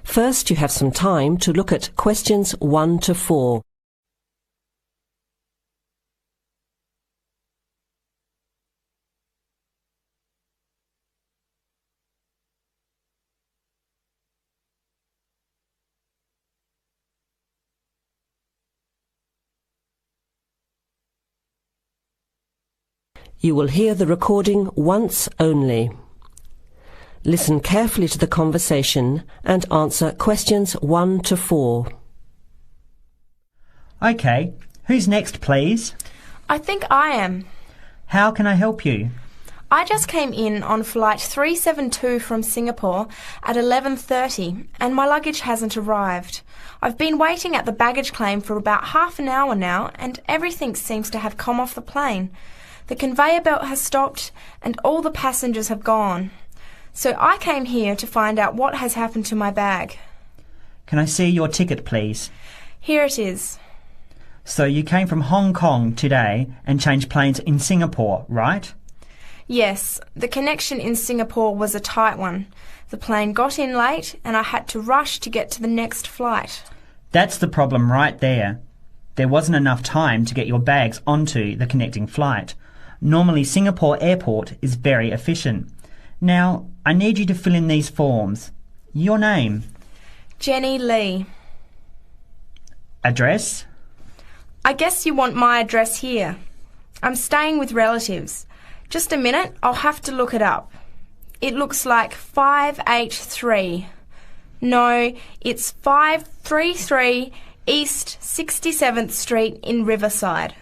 First, you have some time to look at questions 1 to 4. You will hear the recording once only. Listen carefully to the conversation and answer questions 1 to 4. OK, who's next, please? I think I am. How can I help you? I just came in on flight 372 from Singapore at 11:30 and my luggage hasn't arrived. I've been waiting at the baggage claim for about half an hour now and everything seems to have come off the plane. The conveyor belt has stopped and all the passengers have gone. So I came here to find out what has happened to my bag. Can I see your ticket, please? Here it is. So you came from Hong Kong today and changed planes in Singapore, right? Yes, the connection in Singapore was a tight one. The plane got in late and I had to rush to get to the next flight. That's the problem right there. There wasn't enough time to get your bags onto the connecting flight. Normally Singapore Airport is very efficient. Now, I need you to fill in these forms. Your name? Jenny Lee. Address? I guess you want my address here. I'm staying with relatives. Just a minute, I'll have to look it up. It looks like 583. No, it's 533 East 67th Street in Riverside.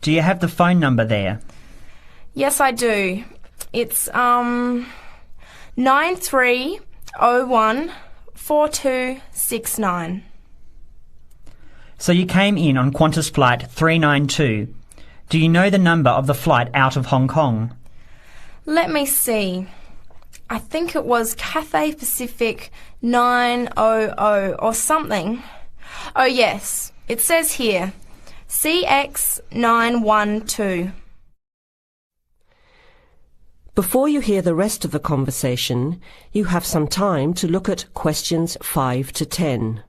Do you have the phone number there? Yes, I do. It's 93014269. So you came in on Qantas flight 392. Do you know the number of the flight out of Hong Kong? Let me see. I think it was Cathay Pacific 900 or something. Oh yes, it says here, CX912. Before you hear the rest of the conversation, you have some time to look at questions 5 to 10.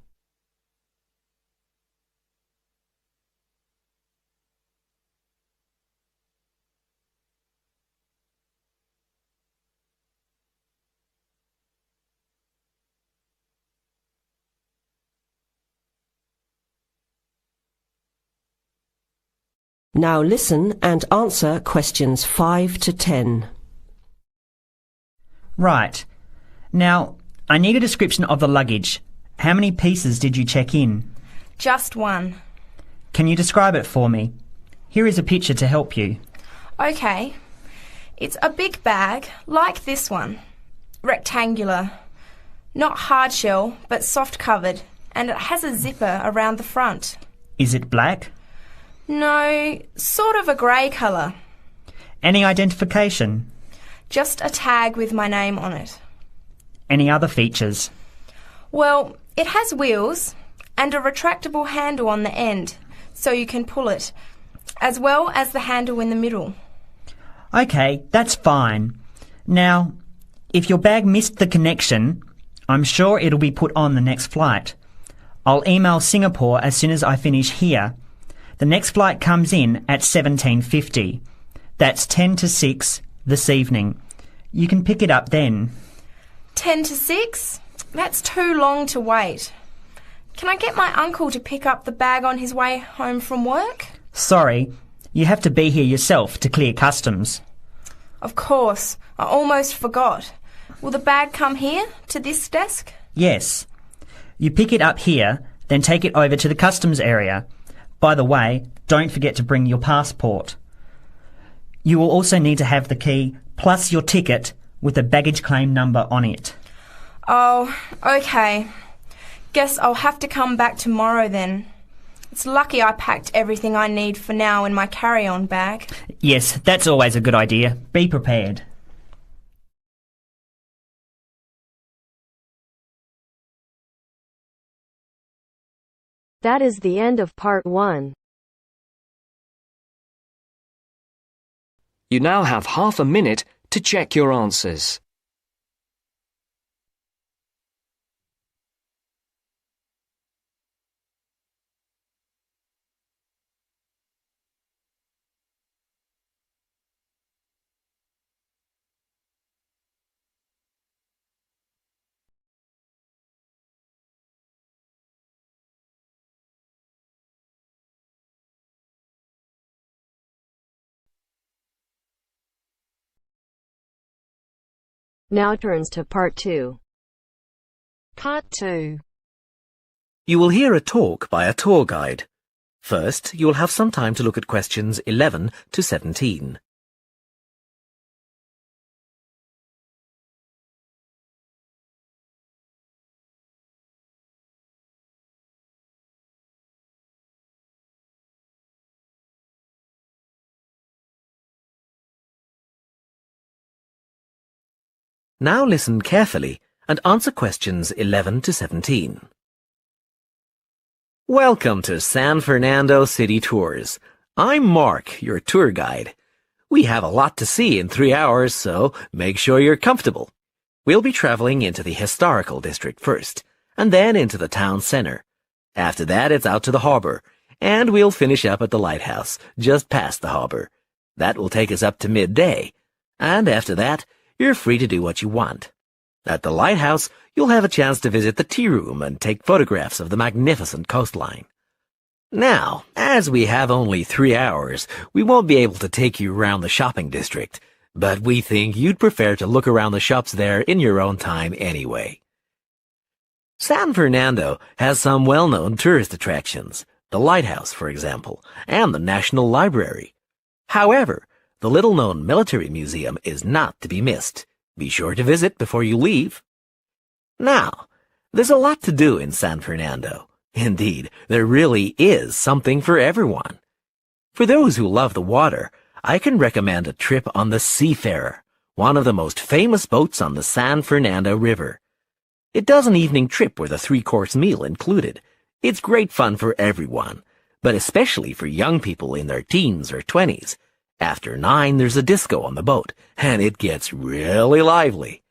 Now listen and answer questions 5 to 10. Right. Now, I need a description of the luggage. How many pieces did you check in? Just one. Can you describe it for me? Here is a picture to help you. Okay. It's a big bag, like this one. Rectangular. Not hard shell, but soft covered, and it has a zipper around the front. Is it black? No, sort of a grey colour. Any identification? Just a tag with my name on it. Any other features? Well, it has wheels and a retractable handle on the end, so you can pull it, as well as the handle in the middle. OK, that's fine. Now, if your bag missed the connection, I'm sure it'll be put on the next flight. I'll email Singapore as soon as I finish here. The next flight comes in at 17:50. That's 10 to 6 this evening. You can pick it up then. 10 to 6? That's too long to wait. Can I get my uncle to pick up the bag on his way home from work? Sorry, you have to be here yourself to clear customs. Of course, I almost forgot. Will the bag come here, to this desk? Yes. You pick it up here, then take it over to the customs area. By the way, don't forget to bring your passport. You will also need to have the key plus your ticket with a baggage claim number on it. Oh, okay. Guess I'll have to come back tomorrow then. It's lucky I packed everything I need for now in my carry-on bag. Yes, that's always a good idea. Be prepared. That is the end of part 1. You now have half a minute to check your answers. Now turns to Part 2. Part 2. You will hear a talk by a tour guide. First, you will have some time to look at questions 11 to 17. Now listen carefully and answer questions 11 to 17. Welcome to San Fernando City Tours. I'm Mark, your tour guide. We have a lot to see in 3 hours, so make sure you're comfortable. We'll be traveling into the historical district first, and then into the town center. After that, it's out to the harbor, and we'll finish up at the lighthouse, just past the harbor. That will take us up to midday, and after that, you're free to do what you want. At the lighthouse, you'll have a chance to visit the tea room and take photographs of the magnificent coastline. Now, as we have only 3 hours, we won't be able to take you around the shopping district, but we think you'd prefer to look around the shops there in your own time anyway. San Fernando has some well-known tourist attractions, the lighthouse, for example, and the National Library. However, the little-known military museum is not to be missed. Be sure to visit before you leave. Now, there's a lot to do in San Fernando. Indeed, there really is something for everyone. For those who love the water, I can recommend a trip on the Seafarer, one of the most famous boats on the San Fernando River. It does an evening trip with a 3-course meal included. It's great fun for everyone, but especially for young people in their teens or 20s. After 9, there's a disco on the boat, and it gets really lively.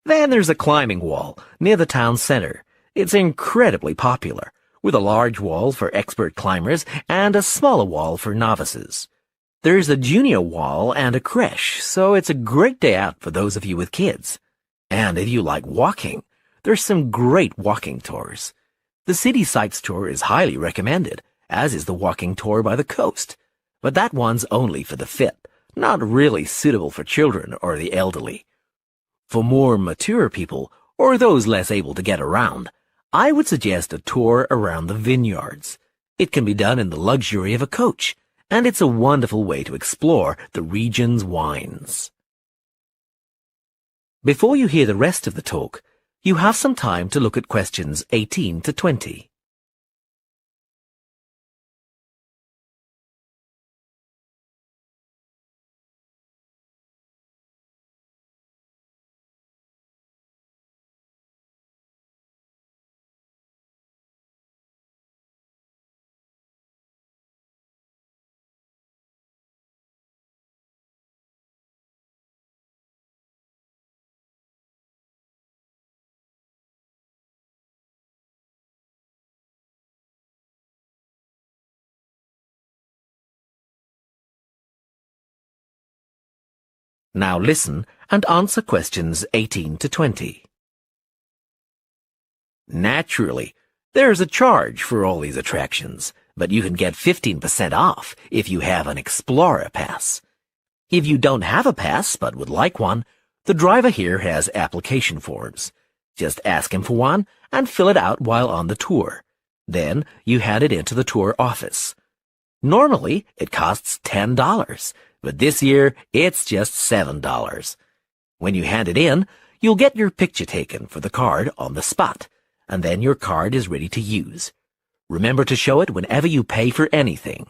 Then there's a climbing wall near the town center. It's incredibly popular, with a large wall for expert climbers and a smaller wall for novices. There's a junior wall and a creche, so it's a great day out for those of you with kids. And if you like walking, there's some great walking tours. The City Sights tour is highly recommended, as is the walking tour by the coast. But that one's only for the fit, not really suitable for children or the elderly. For more mature people, or those less able to get around, I would suggest a tour around the vineyards. It can be done in the luxury of a coach, and it's a wonderful way to explore the region's wines. Before you hear the rest of the talk, you have some time to look at questions 18 to 20. Now listen and answer questions 18 to 20. Naturally, there's a charge for all these attractions, but you can get 15% off if you have an Explorer Pass. If you don't have a pass but would like one, the driver here has application forms. Just ask him for one and fill it out while on the tour. Then you hand it into the tour office. Normally, it costs $10. But this year, it's just $7. When you hand it in, you'll get your picture taken for the card on the spot, and then your card is ready to use. Remember to show it whenever you pay for anything.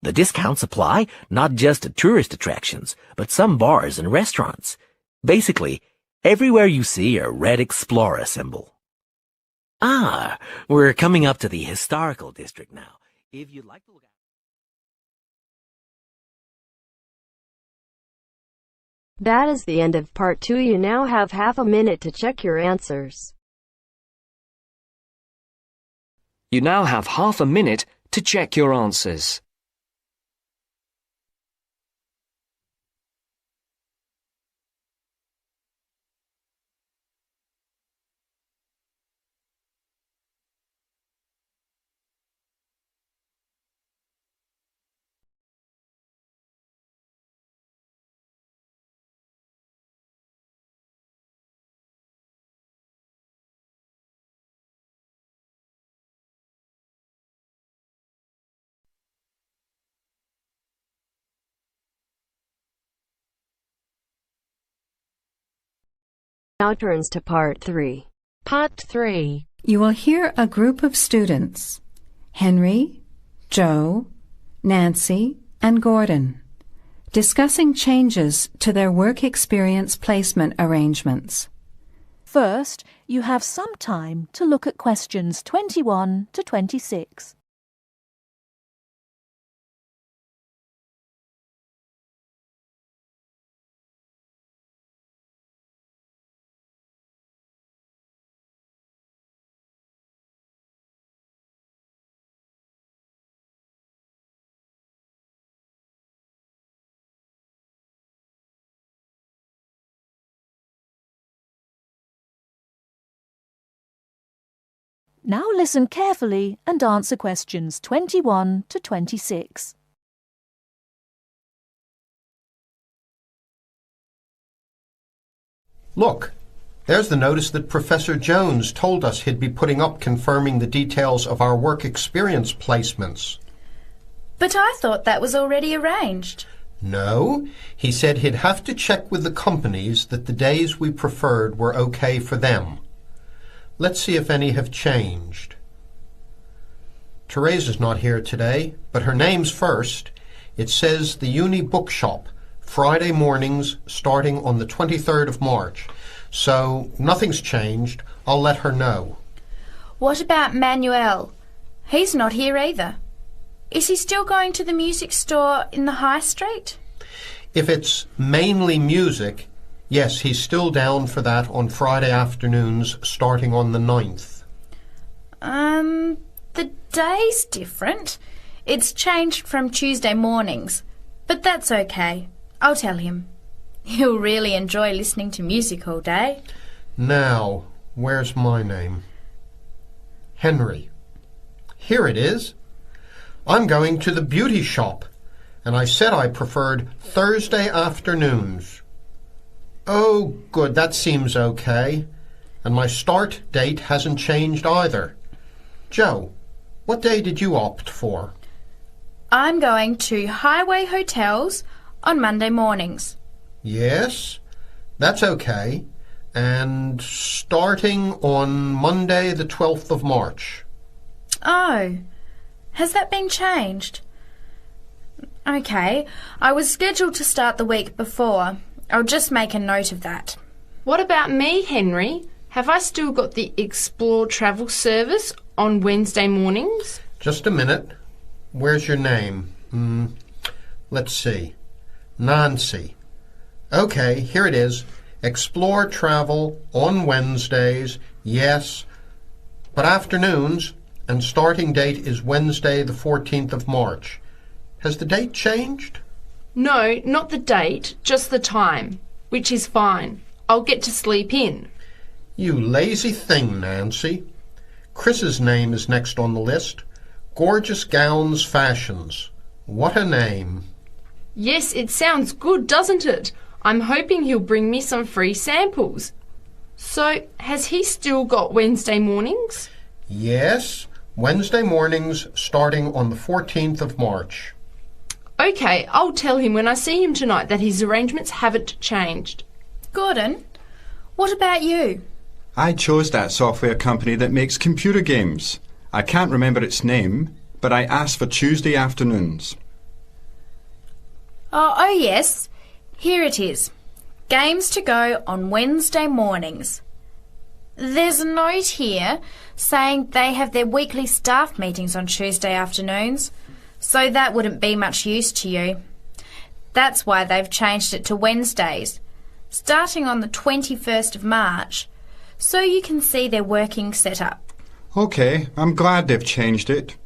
The discounts apply not just to tourist attractions, but some bars and restaurants. Basically, everywhere you see a red Explorer symbol. We're coming up to the historical district now. If you'd like to look at That is the end of Part 2. You now have half a minute to check your answers. You now have half a minute to check your answers. Now turns to part 3. Part 3. You will hear a group of students, Henry, Joe, Nancy, and Gordon, discussing changes to their work experience placement arrangements. First, you have some time to look at questions 21 to 26. Now listen carefully and answer questions 21 to 26. Look, there's the notice that Professor Jones told us he'd be putting up confirming the details of our work experience placements. But I thought that was already arranged. No, he said he'd have to check with the companies that the days we preferred were okay for them. Let's see if any have changed. Teresa's not here today, but her name's first. It says the Uni Bookshop, Friday mornings starting on the 23rd of March. So nothing's changed. I'll let her know. What about Manuel? He's not here either. Is he still going to the music store in the High Street? If it's mainly music, yes, he's still down for that on Friday afternoons starting on the 9th. The day's different. It's changed from Tuesday mornings, but that's okay. I'll tell him. He'll really enjoy listening to music all day. Now, where's my name? Henry. Here it is. I'm going to the beauty shop, and I said I preferred Thursday afternoons. Oh, good, that seems okay. And my start date hasn't changed either. Joe, what day did you opt for? I'm going to Highway Hotels on Monday mornings. Yes, that's okay. And starting on Monday the 12th of March. Oh, has that been changed? Okay, I was scheduled to start the week before. I'll just make a note of that. What about me, Henry? Have I still got the Explore travel service on Wednesday mornings? Just a minute. Where's your name? Let's see. Nancy. Okay, here it is. Explore travel on Wednesdays, yes, but afternoons, and starting date is Wednesday the 14th of March. Has the date changed? No, not the date, just the time, which is fine. I'll get to sleep in. You lazy thing, Nancy. Chris's name is next on the list. Gorgeous Gowns Fashions. What a name. Yes, it sounds good, doesn't it? I'm hoping he'll bring me some free samples. So, has he still got Wednesday mornings? Yes, Wednesday mornings starting on the 14th of March. Okay, I'll tell him when I see him tonight that his arrangements haven't changed. Gordon, what about you? I chose that software company that makes computer games. I can't remember its name, but I asked for Tuesday afternoons. Oh yes. Here it is. Games to go on Wednesday mornings. There's a note here saying they have their weekly staff meetings on Tuesday afternoons, so that wouldn't be much use to you. That's why they've changed it to Wednesdays, starting on the 21st of March, so you can see their working setup. OK, I'm glad they've changed it.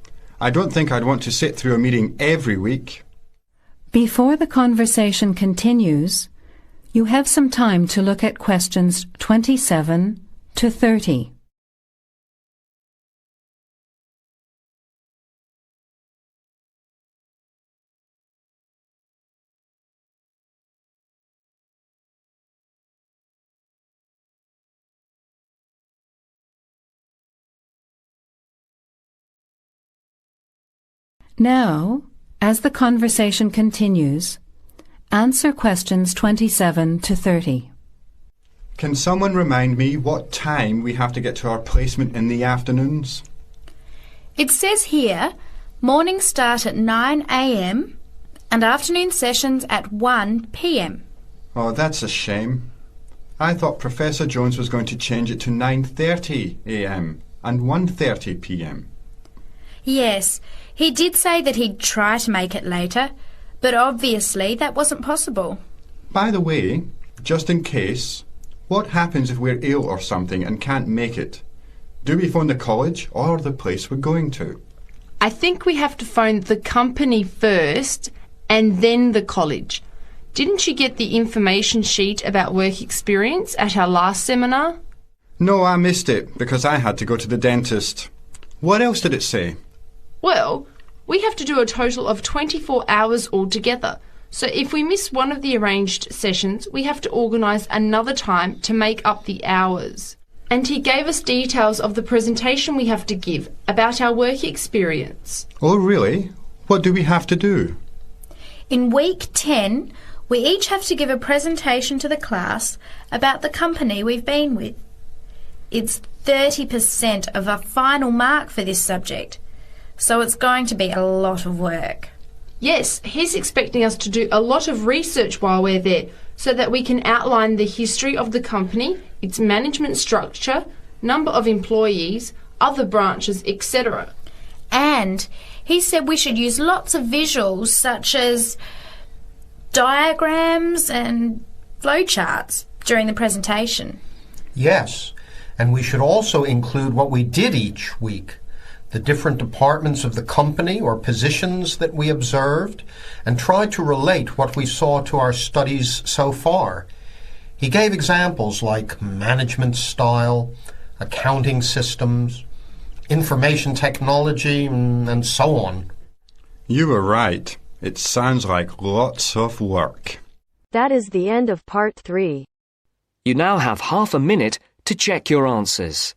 I don't think I'd want to sit through a meeting every week. Before the conversation continues, you have some time to look at questions 27 to 30. Now, as the conversation continues, answer questions 27 to 30. Can someone remind me what time we have to get to our placement in the afternoons? It says here, mornings start at 9 a.m. and afternoon sessions at 1 p.m. Oh, that's a shame. I thought Professor Jones was going to change it to 9:30 a.m. and 1:30 p.m. Yes, he did say that he'd try to make it later, but obviously that wasn't possible. By the way, just in case, what happens if we're ill or something and can't make it? Do we phone the college or the place we're going to? I think we have to phone the company first and then the college. Didn't you get the information sheet about work experience at our last seminar? No, I missed it because I had to go to the dentist. What else did it say? Well, we have to do a total of 24 hours altogether. So if we miss one of the arranged sessions, we have to organise another time to make up the hours. And he gave us details of the presentation we have to give about our work experience. Oh, really? What do we have to do? In week 10, we each have to give a presentation to the class about the company we've been with. It's 30% of a final mark for this subject, so it's going to be a lot of work. Yes, he's expecting us to do a lot of research while we're there so that we can outline the history of the company, its management structure, number of employees, other branches, etc. And he said we should use lots of visuals such as diagrams and flowcharts during the presentation. Yes, and we should also include what we did each week, the different departments of the company or positions that we observed, and try to relate what we saw to our studies so far. He gave examples like management style, accounting systems, information technology, and so on. You were right. It sounds like lots of work. That is the end of part 3. You now have half a minute to check your answers.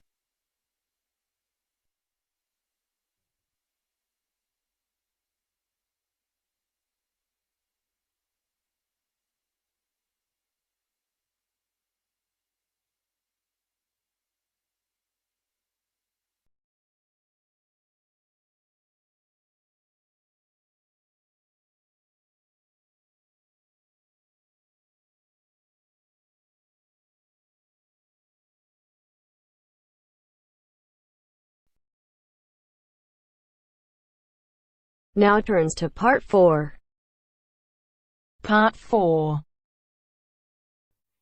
Now turns to part 4. Part 4.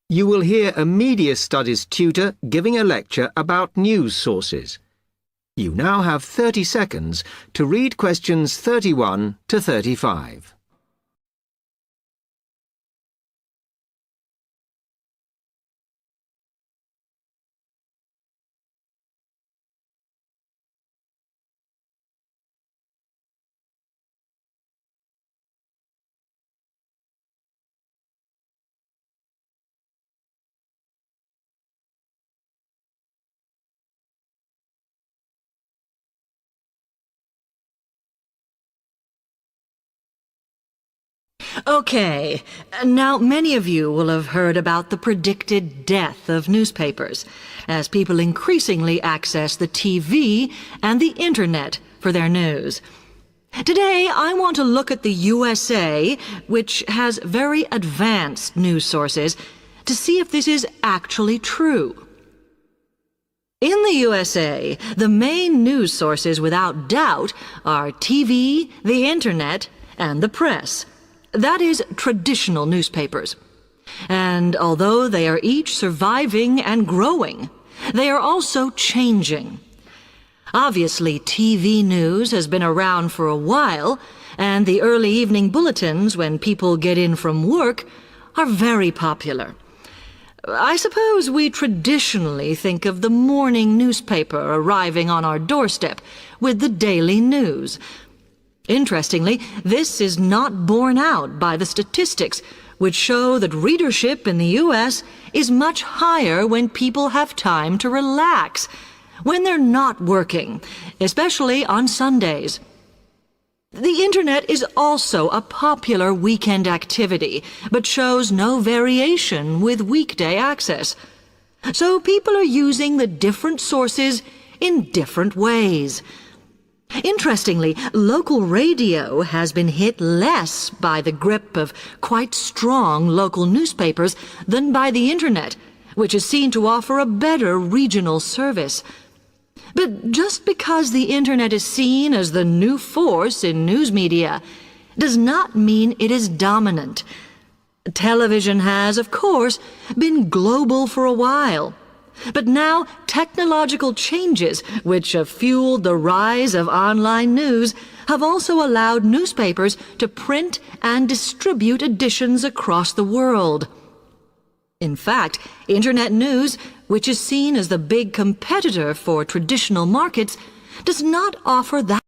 You will hear a media studies tutor giving a lecture about news sources. You now have 30 seconds to read questions 31 to 35. Okay, now many of you will have heard about the predicted death of newspapers, as people increasingly access the TV and the Internet for their news. Today, I want to look at the USA, which has very advanced news sources, to see if this is actually true. In the USA, the main news sources without doubt are TV, the Internet, and the press. That is, traditional newspapers. And although they are each surviving and growing, they are also changing. Obviously, TV news has been around for a while, and the early evening bulletins, when people get in from work, are very popular. I suppose we traditionally think of the morning newspaper arriving on our doorstep with the daily news. Interestingly, this is not borne out by the statistics, which show that readership in the U.S. is much higher when people have time to relax, when they're not working, especially on Sundays. The Internet is also a popular weekend activity, but shows no variation with weekday access. So people are using the different sources in different ways. Interestingly, local radio has been hit less by the grip of quite strong local newspapers than by the Internet, which is seen to offer a better regional service. But just because the Internet is seen as the new force in news media does not mean it is dominant. Television has, of course, been global for a while. But now technological changes, which have fueled the rise of online news, have also allowed newspapers to print and distribute editions across the world. In fact, Internet news, which is seen as the big competitor for traditional markets, does not offer that